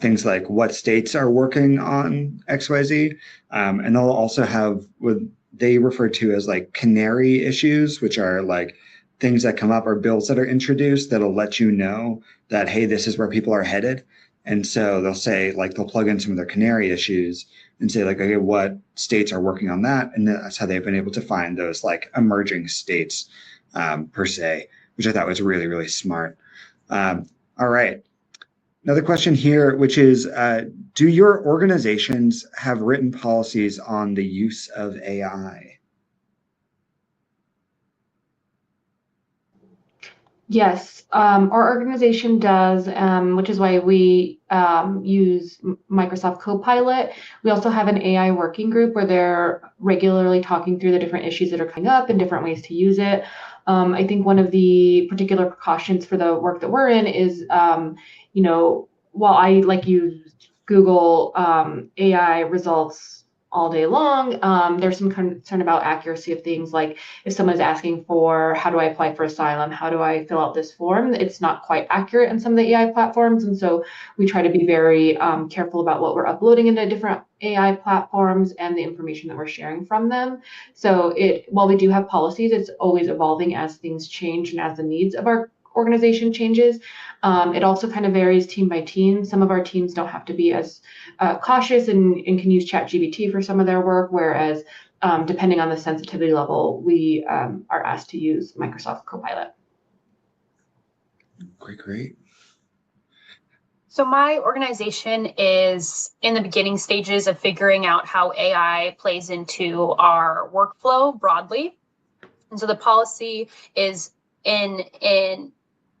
A: things like what states are working on XYZ. And they'll also have what they refer to as like canary issues, which are like things that come up or bills that are introduced that'll let you know that, hey, this is where people are headed. And so they'll say, like, they'll plug in some of their canary issues and say, like, okay, what states are working on that? And that's how they've been able to find those like emerging states per se, which I thought was really, really smart. All right. Another question here, which is, do your organizations have written policies on the use of AI?
C: Yes, our organization does, which is why we use Microsoft Copilot. We also have an AI working group where they're regularly talking through the different issues that are coming up and different ways to use it. I think one of the particular precautions for the work that we're in is, while I use Google AI results all day long. There's some concern about accuracy of things, like if someone's asking for, how do I apply for asylum? How do I fill out this form? It's not quite accurate in some of the AI platforms. And so we try to be very careful about what we're uploading into different AI platforms and the information that we're sharing from them. So while we do have policies, it's always evolving as things change and as the needs of our organization changes. It also kind of varies team by team. Some of our teams don't have to be as cautious and can use ChatGPT for some of their work, whereas depending on the sensitivity level, we are asked to use Microsoft Copilot.
A: Great.
B: So my organization is in the beginning stages of figuring out how AI plays into our workflow broadly. And so the policy is in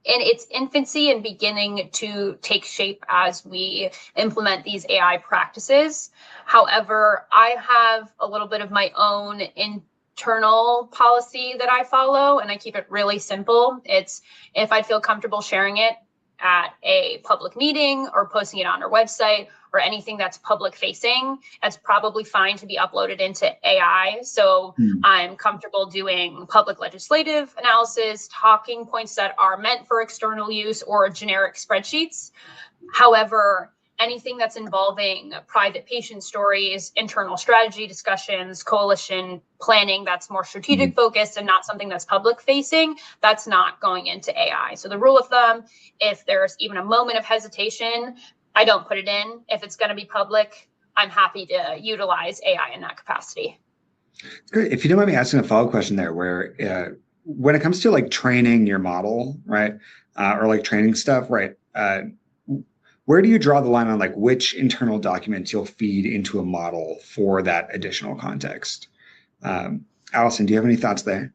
B: its infancy and beginning to take shape as we implement these AI practices. However, I have a little bit of my own internal policy that I follow, and I keep it really simple. It's if I feel comfortable sharing it at a public meeting or posting it on our website or anything that's public facing, that's probably fine to be uploaded into AI. So I'm comfortable doing public legislative analysis, talking points that are meant for external use, or generic spreadsheets. However, anything that's involving private patient stories, internal strategy discussions, coalition planning, that's more strategic focused and not something that's public facing, that's not going into AI. So the rule of thumb, if there's even a moment of hesitation, I don't put it in. If it's going to be public, I'm happy to utilize AI in that capacity.
A: Great. If you don't mind me asking a follow-up question there, where when it comes to like training your model, right, or like training stuff, right, where do you draw the line on like which internal documents you'll feed into a model for that additional context? Allison, do you have any thoughts there?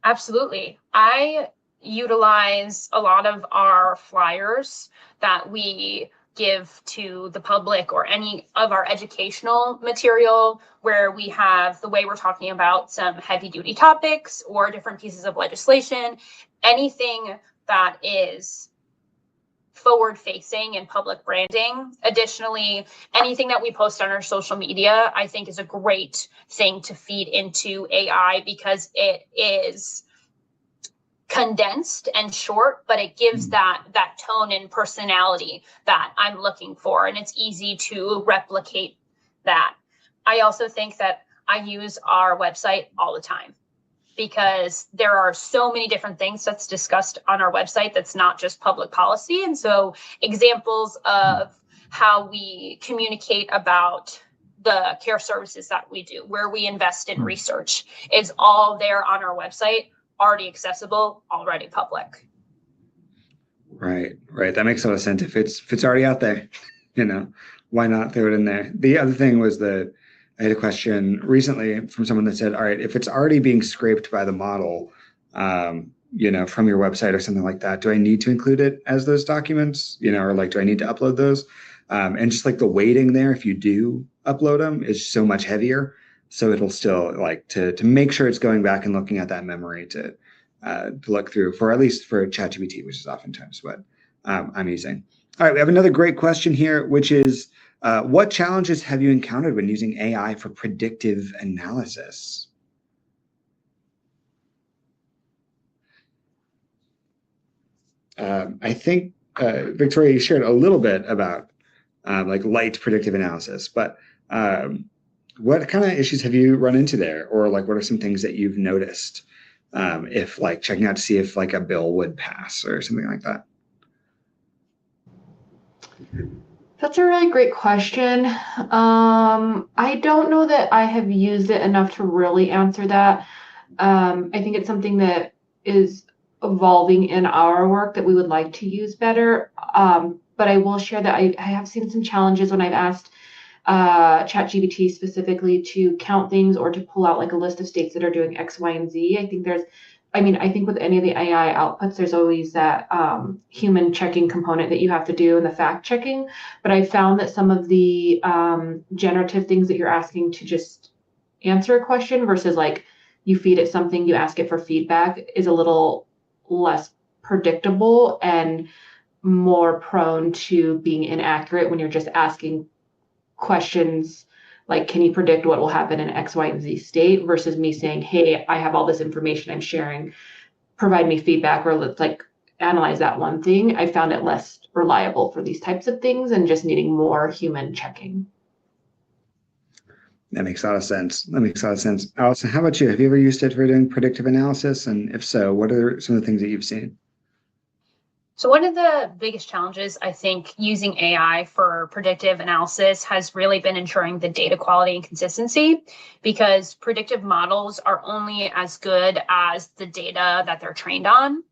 B: Absolutely. I utilize a lot of our flyers that we give to the public or any of our educational material where we have the way we're talking about some heavy duty topics or different pieces of legislation, anything that is forward facing and public branding. Additionally, anything that we post on our social media, I think is a great thing to feed into AI because it is condensed and short, but it gives that tone and personality that I'm looking for, and it's easy to replicate that. I also think that I use our website all the time because there are so many different things that's discussed on our website that's not just public policy. And so examples of how we communicate about the care services that we do, where we invest in research, is all there on our website, already accessible, already public.
A: Right. That makes a lot of sense. If it's already out there, why not throw it in there? The other thing was I had a question recently from someone that said, all right, if it's already being scraped by the model, from your website or something like that, do I need to include it as those documents, or like, do I need to upload those? And just like the weighting there, if you do upload them, is so much heavier. So it'll still like to make sure it's going back and looking at that memory to look through for at least for ChatGPT, which is oftentimes what I'm using. All right, we have another great question here, which is, what challenges have you encountered when using AI for predictive analysis? I think, Victoria, you shared a little bit about like light predictive analysis, but what kind of issues have you run into there? Or like, what are some things that you've noticed if like checking out to see if like a bill would pass or something like that?
C: That's a really great question. I don't know that I have used it enough to really answer that. I think it's something that is evolving in our work that we would like to use better. But I will share that I have seen some challenges when I've asked ChatGPT specifically to count things or to pull out like a list of states that are doing X, Y, and Z. I think with any of the AI outputs, there's always that human checking component that you have to do and the fact checking. But I found that some of the generative things that you're asking to just answer a question versus like you feed it something, you ask it for feedback, is a little less predictable and more prone to being inaccurate when you're just asking questions like, can you predict what will happen in X, Y, and Z state, versus me saying, hey, I have all this information I'm sharing, provide me feedback, or let's like analyze that one thing. I found it less reliable for these types of things and just needing more human checking.
A: That makes a lot of sense. Allison, how about you? Have you ever used it for doing predictive analysis? And if so, what are some of the things that you've seen?
B: So one of the biggest challenges, I think, using AI for predictive analysis has really been ensuring the data quality and consistency, because predictive models are only as good as the data that they're trained on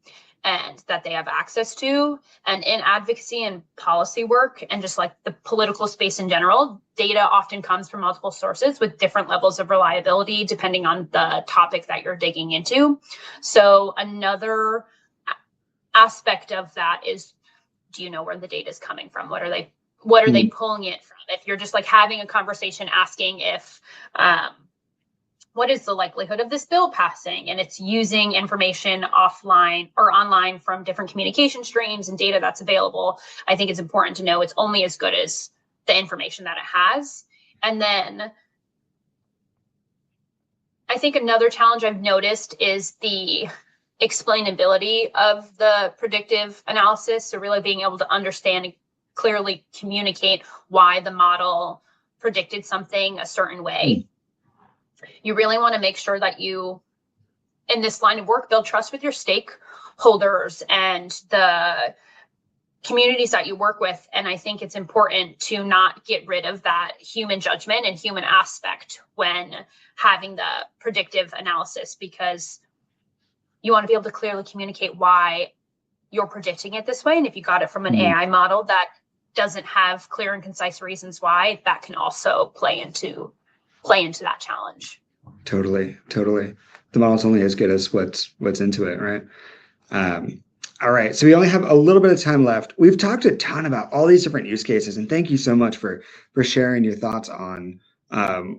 B: and that they have access to. And in advocacy and policy work, and just like the political space in general, data often comes from multiple sources with different levels of reliability depending on the topic that you're digging into. So another aspect of that is, do you know where the data is coming from? What are they pulling it from? If you're just like having a conversation asking if what is the likelihood of this bill passing, and it's using information offline or online from different communication streams and data that's available, I think it's important to know it's only as good as the information that it has. And then I think another challenge I've noticed is the explainability of the predictive analysis. So really being able to understand and clearly communicate why the model predicted something a certain way. You really want to make sure that you, in this line of work, build trust with your stakeholders and the communities that you work with. And I think it's important to not get rid of that human judgment and human aspect when having the predictive analysis, because you want to be able to clearly communicate why you're predicting it this way. And if you got it from an AI model that doesn't have clear and concise reasons why, that can also play into that challenge.
A: Totally. The model's only as good as what's into it, right? All right. So we only have a little bit of time left. We've talked a ton about all these different use cases, and thank you so much for sharing your thoughts on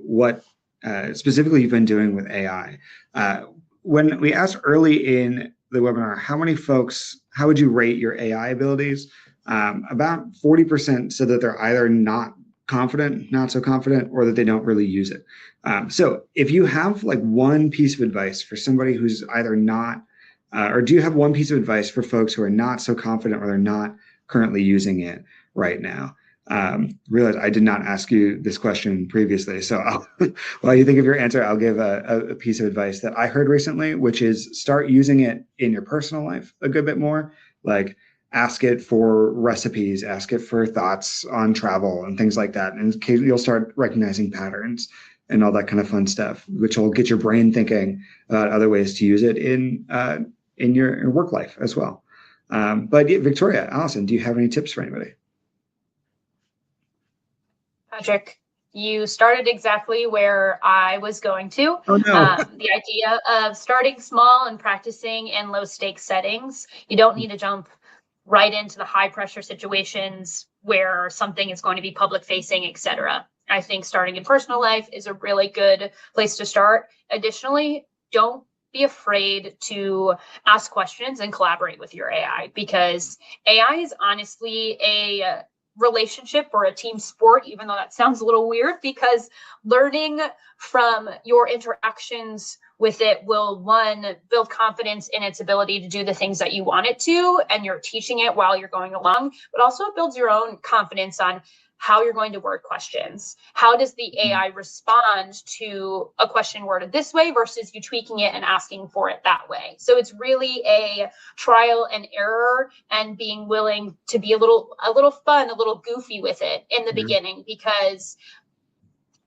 A: what specifically you've been doing with AI. When we asked early in the webinar, how would you rate your AI abilities? About 40% said that they're either not confident, not so confident, or that they don't really use it. So if you have like one piece of advice for somebody who's either not, or do you have one piece of advice for folks who are not so confident or they're not currently using it right now? Realize I did not ask you this question previously. So while you think of your answer, I'll give a piece of advice that I heard recently, which is start using it in your personal life a good bit more. Like ask it for recipes, ask it for thoughts on travel and things like that. And you'll start recognizing patterns and all that kind of fun stuff, which will get your brain thinking about other ways to use it in your work life as well. But Victoria, Allison, do you have any tips for anybody?
B: Patrick, you started exactly where I was going to.
A: Oh, no.
B: The idea of starting small and practicing in low stakes settings. You don't need to jump right into the high pressure situations where something is going to be public facing, etc. I think starting in personal life is a really good place to start. Additionally, don't be afraid to ask questions and collaborate with your AI, because AI is honestly a relationship or a team sport, even though that sounds a little weird, because learning from your interactions with it will, one, build confidence in its ability to do the things that you want it to, and you're teaching it while you're going along, but also it builds your own confidence on how you're going to word questions. How does the AI respond to a question worded this way versus you tweaking it and asking for it that way? So it's really a trial and error, and being willing to be a little fun, a little goofy with it in the beginning, because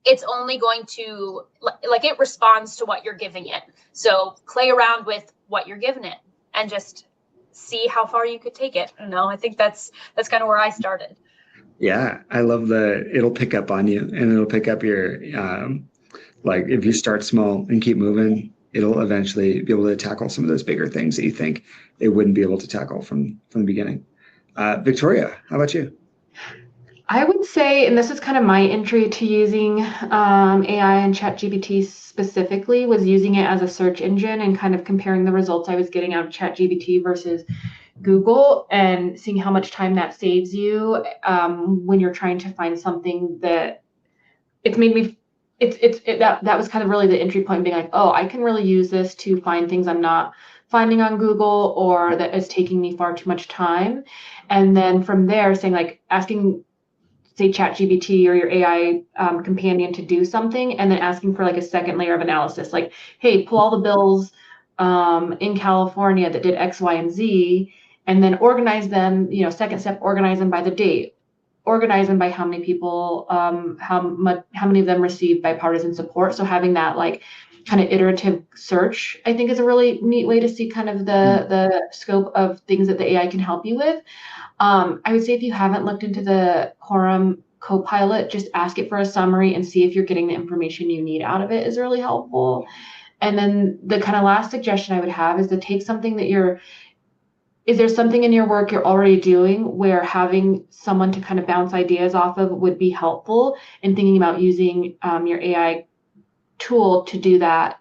B: it's only going to, like, it responds to what you're giving it. So play around with what you're giving it and just see how far you could take it. I think that's kind of where I started.
A: Yeah, I love it'll pick up on you, and it'll pick up your, like if you start small and keep moving, it'll eventually be able to tackle some of those bigger things that you think it wouldn't be able to tackle from the beginning. Victoria, how about you?
C: I would say, and this is kind of my entry to using AI and ChatGPT specifically, was using it as a search engine and kind of comparing the results I was getting out of ChatGPT versus Google, and seeing how much time that saves you when you're trying to find something that it's made me, that was kind of really the entry point, being like, oh, I can really use this to find things I'm not finding on Google, or that is taking me far too much time. And then from there, saying, like, asking, say, ChatGPT or your AI companion to do something, and then asking for like a second layer of analysis, like, hey, pull all the bills in California that did X, Y, and Z, and then organize them, second step, organize them by the date, organize them by how many people, how many of them received bipartisan support. So having that like kind of iterative search, I think, is a really neat way to see kind of the scope of things that the AI can help you with. I would say, if you haven't looked into the Quorum Copilot, just ask it for a summary and see if you're getting the information you need out of it is really helpful. And then the kind of last suggestion I would have is to take something that is there something in your work you're already doing where having someone to kind of bounce ideas off of would be helpful, in thinking about using your AI tool to do that.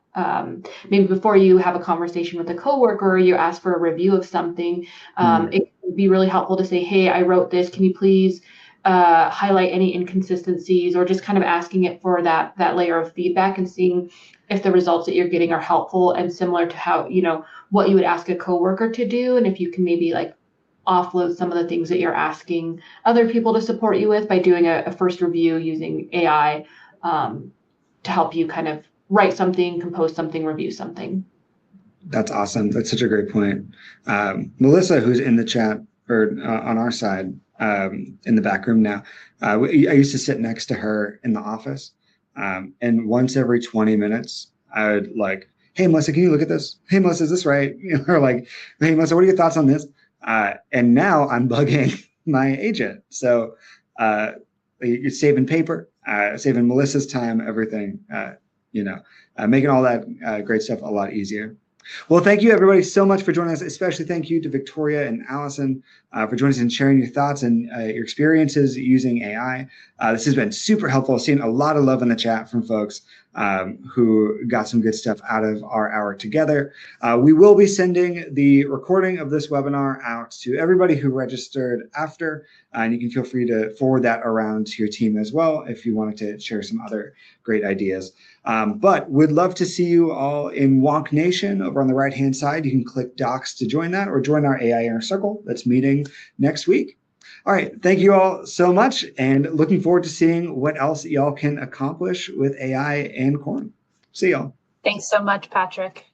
C: Maybe before you have a conversation with a coworker, or you ask for a review of something, it would be really helpful to say, hey, I wrote this, can you please highlight any inconsistencies, or just kind of asking it for that layer of feedback, and seeing if the results that you're getting are helpful and similar to how, what you would ask a coworker to do. And if you can maybe like offload some of the things that you're asking other people to support you with by doing a first review using AI to help you kind of write something, compose something, review something.
A: That's awesome. That's such a great point. Melissa, who's in the chat, or on our side, in the back room now, I used to sit next to her in the office. And once every 20 minutes, I would like, hey, Melissa, can you look at this? Hey, Melissa, is this right? Or like, hey, Melissa, what are your thoughts on this? And now I'm bugging my agent. So you're saving paper, saving Melissa's time, everything, making all that great stuff a lot easier. Well, thank you, everybody, so much for joining us. Especially thank you to Victoria and Allison for joining us and sharing your thoughts and your experiences using AI. This has been super helpful. I've seen a lot of love in the chat from folks who got some good stuff out of our hour together. We will be sending the recording of this webinar out to everybody who registered after, and you can feel free to forward that around to your team as well if you wanted to share some other great ideas. But we'd love to see you all in Wonk Nation over on the right-hand side. You can click Docs to join that, or join our AI Inner Circle that's meeting next week. All right, thank you all so much, and looking forward to seeing what else y'all can accomplish with AI and Quorum. See y'all.
B: Thanks so much, Patrick.